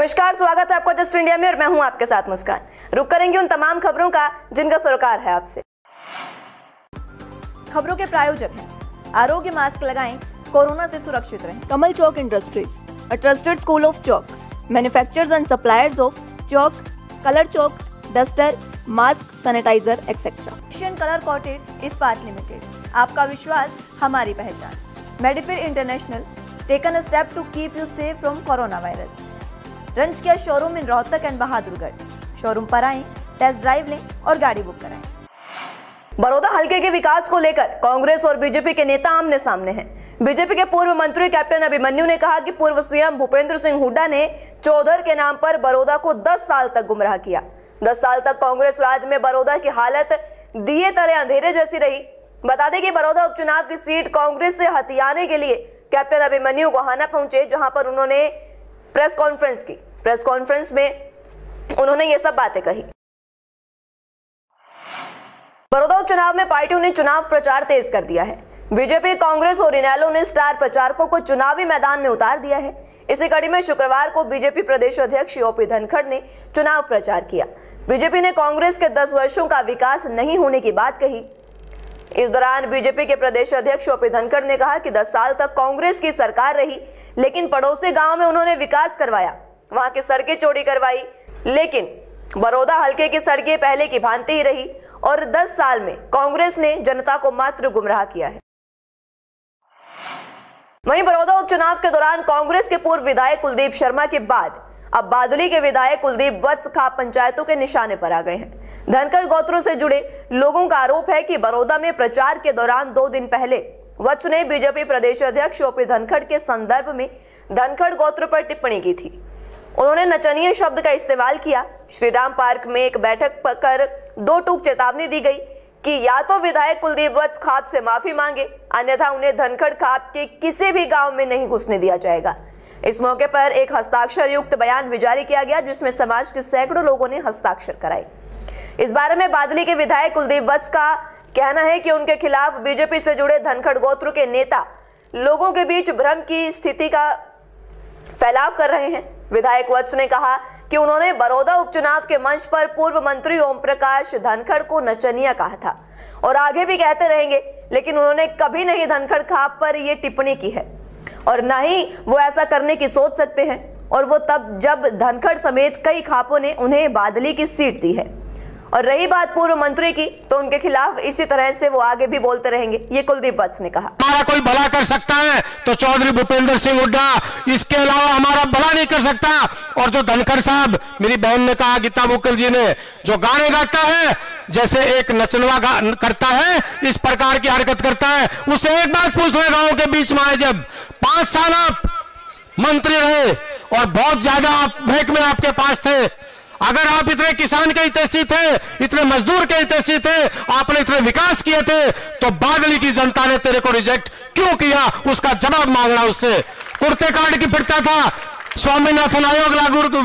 नमस्कार, स्वागत है आपका जस्ट इंडिया में और मैं हूं आपके साथ मुस्कान। रुक करेंगे उन तमाम खबरों का जिनका सरोकार है आपसे। खबरों के प्रायोजक हैं आरोग्य मास्क लगाएं, कोरोना से सुरक्षित रहें। कमल चौक industries, a trusted school of chalk, manufacturers and suppliers of chalk, color chalk, duster, mask, sanitizer, etc. Asian colour coated इस्पात लिमिटेड, आपका विश्वास हमारी पहचान। मेडिफिर international, taken a step to keep you safe from corona virus. रंज किया showroom in Rohtak and Bahadurgarh. Showroom पर आएं, टेस्ट ड्राइव लें और गाड़ी बुक कराएं। बड़ौदा हलके के विकास को लेकर कांग्रेस और बीजेपी के नेता आमने सामने हैं। बीजेपी के पूर्व मंत्री कैप्टन अभिमन्यु ने कहा कि पूर्व सीएम भूपेंद्र सिंह हुड्डा ने चौधर के नाम पर बड़ौदा को 10 साल तक गुमराह किया। 10 साल तक कांग्रेस राज में बड़ौदा की हालत दिए तले अंधेरे जैसी रही। बता दें कि बड़ौदा उपचुनाव की सीट कांग्रेस से हथियाने के लिए कैप्टन अभिमन्यु गोहाना पहुंचे, जहां पर उन्होंने प्रेस कॉन्फ्रेंस की। प्रेस कॉन्फ्रेंस में उन्होंने ये सब बातें कही। बड़ौदा उपचुनाव में पार्टियों ने चुनाव प्रचार तेज कर दिया है। बीजेपी, कांग्रेस और इनेलो ने स्टार प्रचारकों को चुनावी मैदान में उतार दिया है। इसी कड़ी में शुक्रवार को बीजेपी प्रदेश अध्यक्ष ओपी धनखड़ ने चुनाव प्रचार किया। बीजेपी ने कांग्रेस के 10 वर्षों का विकास नहीं होने की बात कही। इस दौरान बीजेपी के प्रदेश अध्यक्ष ओपी धनखड़ ने कहा कि 10 साल तक कांग्रेस की सरकार रही, लेकिन पड़ोसी गांव में उन्होंने विकास करवाया, वहां की सड़कें चौड़ी करवाई, लेकिन बड़ौदा हलके की सड़कें पहले की भांति ही रही और 10 साल में कांग्रेस ने जनता को मात्र गुमराह किया है। वहीं बड़ौदा उपचुनाव के दौरान कांग्रेस के पूर्व विधायक कुलदीप शर्मा के बाद अब बादुली के विधायक कुलदीप वत्स खाप पंचायतों के निशाने पर आ गए हैं। धनखड़ गोत्रों से जुड़े लोगों का आरोप है कि बड़ौदा में प्रचार के दौरान 2 दिन पहले वत्स ने बीजेपी प्रदेश अध्यक्ष ओपी धनखड़ के संदर्भ में धनखड़ गोत्र पर टिप्पणी की थी। उन्होंने नचनीय शब्द का इस्तेमाल किया। श्रीराम पार्क में एक बैठक कर 2 टूक चेतावनी दी गई कि या तो विधायक कुलदीप वत्स खाप से माफी मांगे, अन्यथा उन्हें धनखड़ खाप के किसी भी गांव में नहीं घुसने दिया जाएगा। इस मौके पर एक हस्ताक्षर युक्त बयान भी जारी किया गया, जिसमें समाज के सैकड़ों लोगों ने हस्ताक्षर कराए। इस बारे में बादली के विधायक कुलदीप वत्स का कहना है कि उनके खिलाफ बीजेपी से जुड़े धनखड़ गोत्र के नेता लोगों के बीच भ्रम की स्थिति का फैलाव कर रहे हैं। विधायक वत्स ने कहा कि उन्होंने बड़ौदा उपचुनाव के मंच पर पूर्व मंत्री ओम प्रकाश धनखड़ को नचनिया कहा था और आगे भी कहते रहेंगे, लेकिन उन्होंने कभी नहीं धनखड़ खाप पर यह टिप्पणी की है और न ही वो ऐसा करने की सोच सकते हैं, और वो तब जब धनखड़ समेत कई खापों ने उन्हें बादली की सीट दी है। और रही बात पूर्व मंत्री की, तो उनके खिलाफ इसी तरह से वो आगे भी बोलते रहेंगे, ये कुलदीप वत्स ने कहा। हमारा कोई भला कर सकता है तो चौधरी भूपेंद्र सिंह हुड्डा, इसके अलावा हमारा भला नहीं कर सकता। और जो धनखड़ साहब, मेरी बहन ने कहा, गीता मुकल जी ने, जो गाने गाता है जैसे एक नचनवा करता है, इस प्रकार की हरकत करता है, उसे एक बात पूछ रहे गांव के बीच में आए, जब 5 साल आप मंत्री रहे और बहुत ज्यादा आप बैंक में आपके पास थे, अगर आप इतने किसान के हितैषी थे, इतने मजदूर के हितैषी थे, आपने इतने विकास किए थे, तो बादली की जनता ने तेरे को रिजेक्ट क्यों किया, उसका जवाब मांगना उससे। कुर्ते काट की फिरता था, स्वामीनाथन आयोग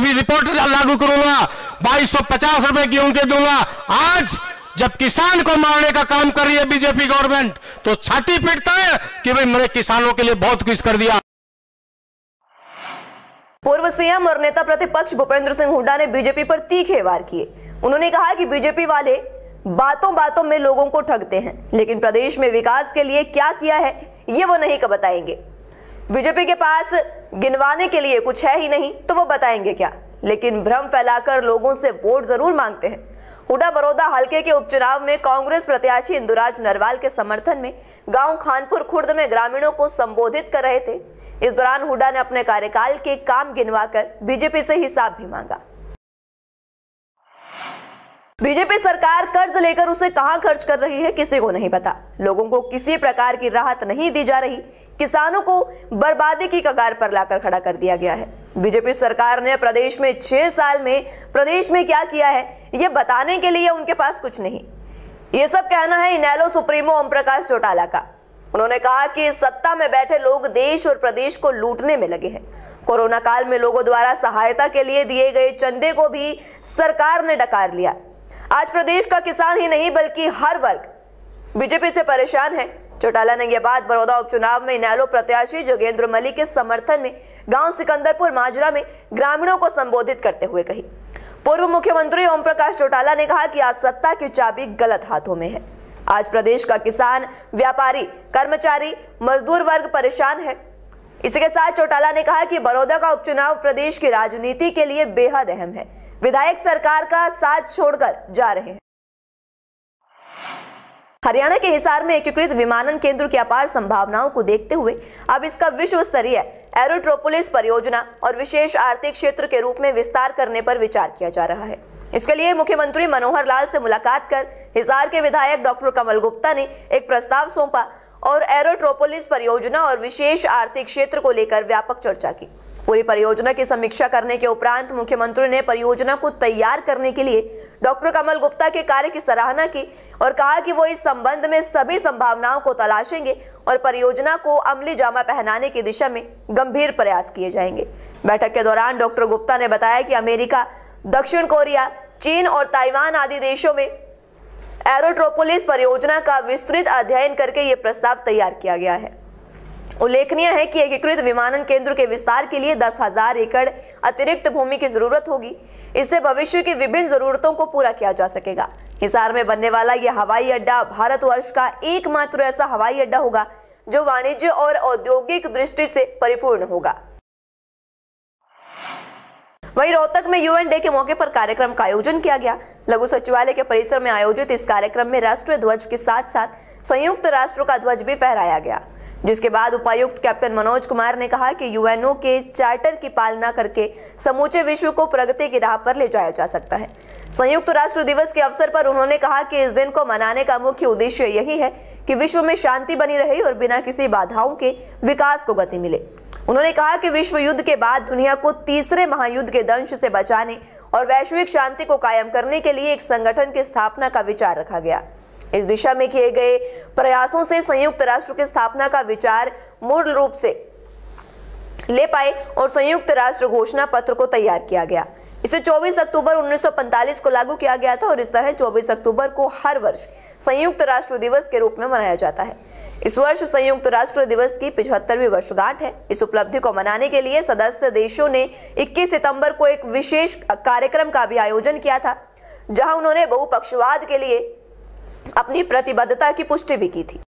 रिपोर्ट लागू करूंगा, 2250 रुपए गेहूं के दूंगा। आज जब किसान को मारने का काम कर रही है बीजेपी गवर्नमेंट, तो छाती पीटता है कि भाई मैंने किसानों के लिए बहुत कुछ कर दिया। पूर्व सीएम और नेता प्रतिपक्ष भूपेंद्र सिंह हुड्डा ने बीजेपी पर तीखे वार किए। उन्होंने कहा कि बीजेपी वाले बातों बातों में लोगों को ठगते हैं, लेकिन प्रदेश में विकास के लिए क्या किया है ये वो नहीं बताएंगे। बीजेपी के पास गिनवाने के लिए कुछ है ही नहीं, तो वो बताएंगे क्या, लेकिन भ्रम फैलाकर लोगों से वोट जरूर मांगते हैं। हुड्डा बड़ौदा हलके के उपचुनाव में कांग्रेस प्रत्याशी इंदुराज नरवाल के समर्थन में गांव खानपुर खुर्द में ग्रामीणों को संबोधित कर रहे थे। इस दौरान हुड्डा ने अपने कार्यकाल के काम गिनवाकर बीजेपी से हिसाब भी मांगा। बीजेपी सरकार कर्ज लेकर उसे कहां खर्च कर रही है किसी को नहीं पता। लोगों को किसी प्रकार की राहत नहीं दी जा रही। किसानों को बर्बादी की कगार पर लाकर खड़ा कर दिया गया है। बीजेपी सरकार ने प्रदेश में 6 साल में प्रदेश में क्या किया है ये बताने के लिए उनके पास कुछ नहीं। ये सब कहना है इनेलो सुप्रीमो ओम प्रकाश चौटाला का। उन्होंने कहा कि सत्ता में बैठे लोग देश और प्रदेश को लूटने में लगे हैं। कोरोना काल में लोगों द्वारा सहायता के लिए दिए गए चंदे को भी सरकार ने डकार लिया। आज प्रदेश का किसान ही नहीं बल्कि हर वर्ग बीजेपी से परेशान है। चौटाला ने यह बात बड़ौदा उपचुनाव में इनेलो प्रत्याशी जोगेंद्र मलिक के समर्थन में गांव सिकंदरपुर माजरा में ग्रामीणों को संबोधित करते हुए कही। पूर्व मुख्यमंत्री ओम प्रकाश चौटाला ने कहा कि आज सत्ता की चाबी गलत हाथों में है। आज प्रदेश का किसान, व्यापारी, कर्मचारी, मजदूर वर्ग परेशान है। इसी के साथ चौटाला ने कहा कि बड़ौदा का उपचुनाव प्रदेश की राजनीति के लिए बेहद अहम है। विधायक सरकार का साथ छोड़कर जा रहे हैं। हरियाणा के हिसार में एकीकृत विमानन केंद्र की अपार संभावनाओं को देखते हुए अब इसका विश्व स्तरीय एरोट्रोपोलिस परियोजना और विशेष आर्थिक क्षेत्र के रूप में विस्तार करने पर विचार किया जा रहा है। इसके लिए मुख्यमंत्री मनोहर लाल से मुलाकात कर हिसार के विधायक डॉक्टर कमल गुप्ता ने एक प्रस्ताव सौंपा और एरोट्रोपोलिस परियोजना और विशेष आर्थिक क्षेत्र को लेकर व्यापक चर्चा की। पूरी परियोजना की समीक्षा करने के उपरांत मुख्यमंत्री ने परियोजना को तैयार करने के लिए डॉक्टर कमल गुप्ता के कार्य की सराहना की और कहा कि वो इस संबंध में सभी संभावनाओं को तलाशेंगे और परियोजना को अमली जामा पहनाने की दिशा में गंभीर प्रयास किए जाएंगे। बैठक के दौरान डॉक्टर गुप्ता ने बताया कि अमेरिका, दक्षिण कोरिया, चीन और ताइवान आदि देशों में एरोट्रोपोलिस परियोजना का विस्तृत अध्ययन करके ये प्रस्ताव तैयार किया गया है। उल्लेखनीय है कि एकीकृत विमानन केंद्र के विस्तार के लिए 10,000 एकड़ अतिरिक्त भूमि की जरूरत होगी। इससे भविष्य की विभिन्न जरूरतों को पूरा किया जा सकेगा। हिसार में बनने वाला यह हवाई अड्डा भारतवर्ष का एकमात्र ऐसा हवाई अड्डा होगा जो वाणिज्य और औद्योगिक दृष्टि से परिपूर्ण होगा। वहीं रोहतक में यूएन डे के मौके पर कार्यक्रम का आयोजन किया गया। लघु सचिवालय के परिसर में आयोजित इस कार्यक्रम में राष्ट्रीय ध्वज के साथ साथ संयुक्त राष्ट्र का ध्वज भी फहराया गया, जिसके बाद उपायुक्त कैप्टन मनोज कुमार ने कहा कि यूएनओ के चार्टर की पालना करके समूचे विश्व को प्रगति की राह पर ले जाया जा सकता है। संयुक्त राष्ट्र दिवस के अवसर पर उन्होंने कहा कि इस दिन को मनाने का मुख्य उद्देश्य यही है कि विश्व में शांति बनी रहे और बिना किसी बाधाओं के विकास को गति मिले। उन्होंने कहा कि विश्व युद्ध के बाद दुनिया को तीसरे महायुद्ध के दंश से बचाने और वैश्विक शांति को कायम करने के लिए एक संगठन की स्थापना का विचार रखा गया। इस दिशा में किए गए प्रयासों से संयुक्त राष्ट्र की स्थापना का विचार मूल रूप से ले पाए और संयुक्त राष्ट्र घोषणा पत्र को तैयार किया गया। इसे 24 अक्टूबर 1945 को लागू किया गया था और इस तरह 24 अक्टूबर को हर वर्ष संयुक्त राष्ट्र दिवस के रूप में मनाया जाता है। इस वर्ष संयुक्त राष्ट्र दिवस की 75वीं वर्षगांठ है। इस उपलब्धि को मनाने के लिए सदस्य देशों ने 21 सितंबर को एक विशेष कार्यक्रम का भी आयोजन किया था, जहां उन्होंने बहुपक्षवाद के लिए अपनी प्रतिबद्धता की पुष्टि भी की थी।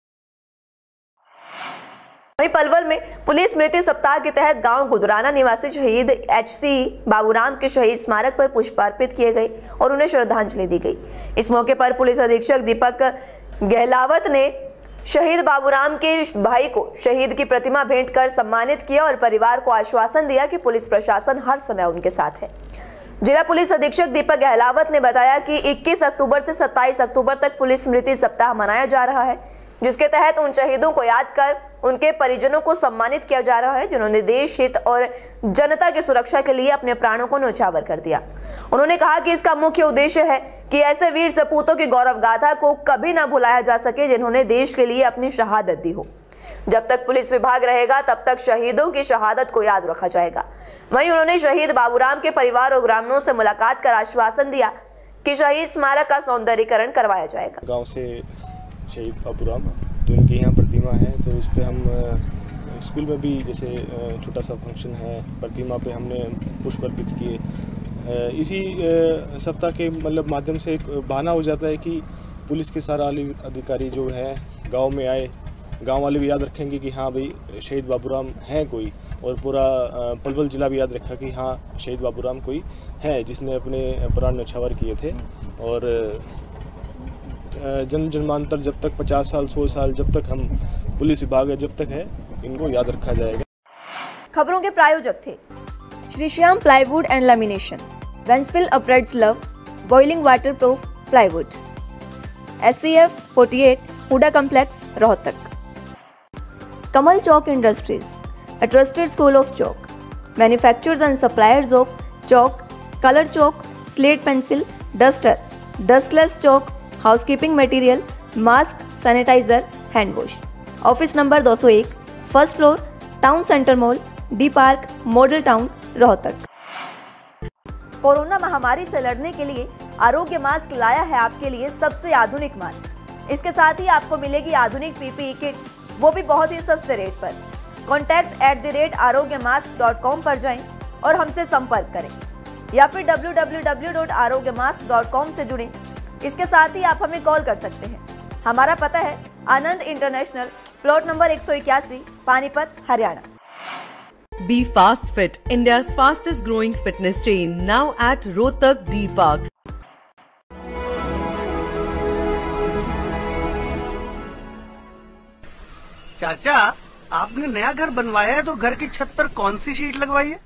वहीं पलवल में पुलिस स्मृति सप्ताह के तहत गांव गुदराना निवासी शहीद HC बाबूराम के शहीद स्मारक पर पुष्पार्पित किए गए और उन्हें श्रद्धांजलि दी गई। इस मौके पर पुलिस अधीक्षक दीपक गहलावत ने शहीद बाबूराम के भाई को शहीद की प्रतिमा भेंट कर सम्मानित किया और परिवार को आश्वासन दिया कि पुलिस प्रशासन हर समय उनके साथ है। जिला पुलिस अधीक्षक दीपक गहलावत ने बताया कि 21 अक्टूबर से 27 अक्टूबर तक पुलिस स्मृति सप्ताह मनाया जा रहा है, जिसके तहत उन शहीदों को याद कर उनके परिजनों को सम्मानित किया जा रहा है जिन्होंने देश हित और जनता की सुरक्षा के लिए अपने प्राणों को न्यौछावर कर दिया। उन्होंने कहा कि इसका मुख्य उद्देश्य है कि ऐसे वीर सपूतों की गौरव गाथा को कभी न भुलाया जा सके जिन्होंने देश के लिए अपनी शहादत दी हो। जब तक पुलिस विभाग रहेगा तब तक शहीदों की शहादत को याद रखा जाएगा। वहीं उन्होंने शहीद बाबूराम के परिवार और ग्रामीणों से मुलाकात कर आश्वासन दिया कि शहीद स्मारक का सौंदर्यीकरण करवाया जाएगा। गांव से शहीद बाबूराम, तो इनकी यहाँ प्रतिमा है, तो उस पर हम स्कूल में भी जैसे छोटा सा फंक्शन है, प्रतिमा पे हमने पुष्प अर्पित किए। इसी सप्ताह के मतलब माध्यम से एक बहाना हो जाता है कि पुलिस के सारा अधिकारी जो है गांव में आए, गांव वाले भी याद रखेंगे कि हाँ भाई शहीद बाबूराम हैं कोई, और पूरा पलवल जिला भी याद रखा कि हाँ शहीद बाबूराम कोई है जिसने अपने प्राण न्यौछावर किए थे। और जन जन्मांतर जब तक 50 साल 100 साल जब तक हम पुलिस विभाग है जब तक है, इनको याद रखा जाएगा। खबरों के प्रायोजक थे Shri Shyam plywood and lamination, वेंसफिल uprights love, boiling water proof plywood, SCF 48 HUDA complex Rohtak. Kamal Chalk Industries, a trusted school of chalk, manufacturers and suppliers of chalk, color chalk, slate pencil, duster, dustless chalk, housekeeping material, mask, sanitizer, hand wash. Office number 201, first floor, Town Center Mall, D Park, Model Town, Rohtak. Corona महामारी से लड़ने के लिए आरोग्य mask लाया है आपके लिए सबसे आधुनिक मास्क। इसके साथ ही आपको मिलेगी आधुनिक पीपीई किट, वो भी बहुत ही सस्ते रेट पर। contact@arogyamask.com पर जाएं और हमसे संपर्क करें या फिर www.arogyamask.com से जुड़ें। इसके साथ ही आप हमें कॉल कर सकते हैं। हमारा पता है Anand international, plot number 181, Panipat, Haryana. Be Fast Fit, India's fastest growing fitness chain, now at Rohtak D Park. चाचा, आपने नया घर बनवाया है तो घर की छत पर कौन सी शीट लगवाई है?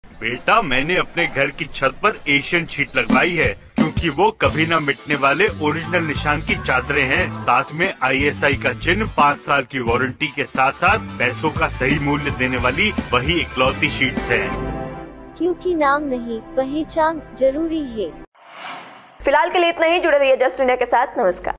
बेटा, मैंने अपने घर की छत पर एशियन शीट लगवाई है, क्योंकि वो कभी न मिटने वाले ओरिजिनल निशान की चादरें हैं। साथ में ISI का चिन्ह, 5 साल की वारंटी के साथ साथ पैसों का सही मूल्य देने वाली वही इकलौती शीट्स हैं। क्योंकि नाम नहीं, पहचान जरूरी है। फिलहाल के लिए इतना ही। जुड़े रहिए जस्ट इंडिया के साथ। नमस्कार।